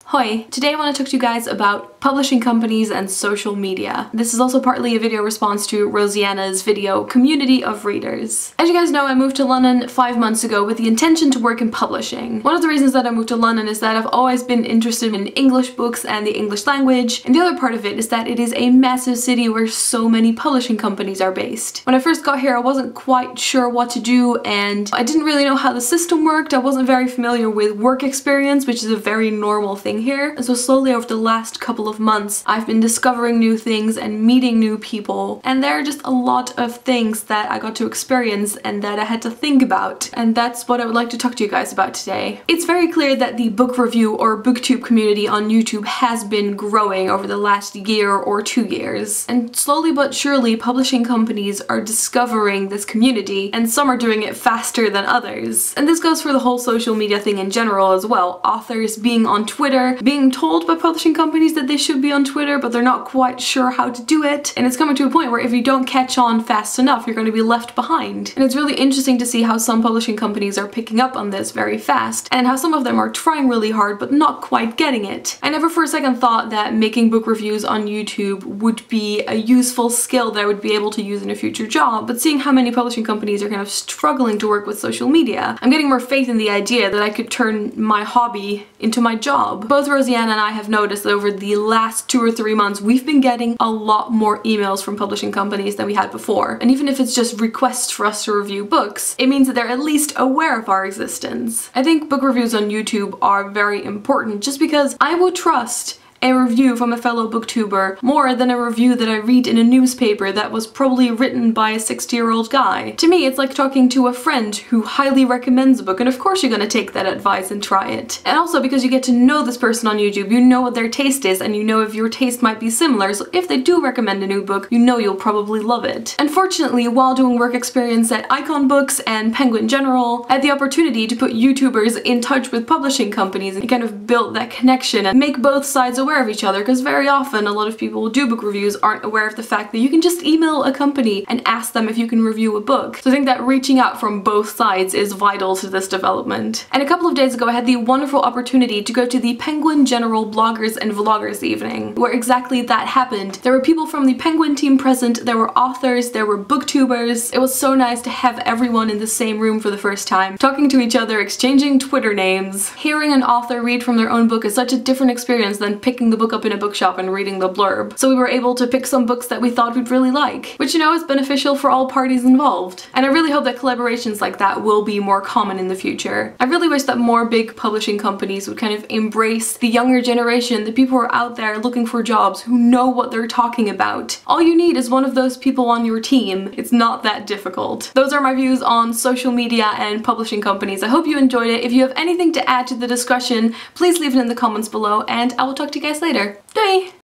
Hoi! Today I want to talk to you guys about publishing companies and social media. This is also partly a video response to Rosianna's video, Community of Readers. As you guys know, I moved to London 5 months ago with the intention to work in publishing. One of the reasons that I moved to London is that I've always been interested in English books and the English language, and the other part of it is that it is a massive city where so many publishing companies are based. When I first got here, I wasn't quite sure what to do, and I didn't really know how the system worked. I wasn't very familiar with work experience, which is a very normal thing here. And so slowly over the last couple of months, I've been discovering new things and meeting new people. And there are just a lot of things that I got to experience and that I had to think about. And that's what I would like to talk to you guys about today. It's very clear that the book review or booktube community on YouTube has been growing over the last year or 2 years. And slowly but surely, publishing companies are discovering this community, and some are doing it faster than others. And this goes for the whole social media thing in general as well. Authors being on Twitter, being told by publishing companies that they should be on Twitter, but they're not quite sure how to do it. And it's coming to a point where if you don't catch on fast enough, you're going to be left behind. And it's really interesting to see how some publishing companies are picking up on this very fast, and how some of them are trying really hard but not quite getting it. I never for a second thought that making book reviews on YouTube would be a useful skill that I would be able to use in a future job, but seeing how many publishing companies are kind of struggling to work with social media, I'm getting more faith in the idea that I could turn my hobby into my job. Both Rosianna and I have noticed that over the last 2 or 3 months, we've been getting a lot more emails from publishing companies than we had before. And even if it's just requests for us to review books, it means that they're at least aware of our existence. I think book reviews on YouTube are very important just because I would trust a review from a fellow booktuber more than a review that I read in a newspaper that was probably written by a 60-year-old guy. To me, it's like talking to a friend who highly recommends a book, and of course you're gonna take that advice and try it. And also because you get to know this person on YouTube, you know what their taste is, and you know if your taste might be similar, so if they do recommend a new book, you know you'll probably love it. Unfortunately, while doing work experience at Icon Books and Penguin General, I had the opportunity to put YouTubers in touch with publishing companies and kind of build that connection and make both sides aware of each other, because very often a lot of people who do book reviews aren't aware of the fact that you can just email a company and ask them if you can review a book. So I think that reaching out from both sides is vital to this development. And a couple of days ago I had the wonderful opportunity to go to the Penguin General Bloggers and Vloggers evening, where exactly that happened. There were people from the Penguin team present, there were authors, there were booktubers. It was so nice to have everyone in the same room for the first time, talking to each other, exchanging Twitter names. Hearing an author read from their own book is such a different experience than picking the book up in a bookshop and reading the blurb. So we were able to pick some books that we thought we'd really like, which, you know, is beneficial for all parties involved. And I really hope that collaborations like that will be more common in the future. I really wish that more big publishing companies would kind of embrace the younger generation, the people who are out there looking for jobs, who know what they're talking about. All you need is one of those people on your team. It's not that difficult. Those are my views on social media and publishing companies. I hope you enjoyed it. If you have anything to add to the discussion, please leave it in the comments below, and I will talk to you guys later. Doei!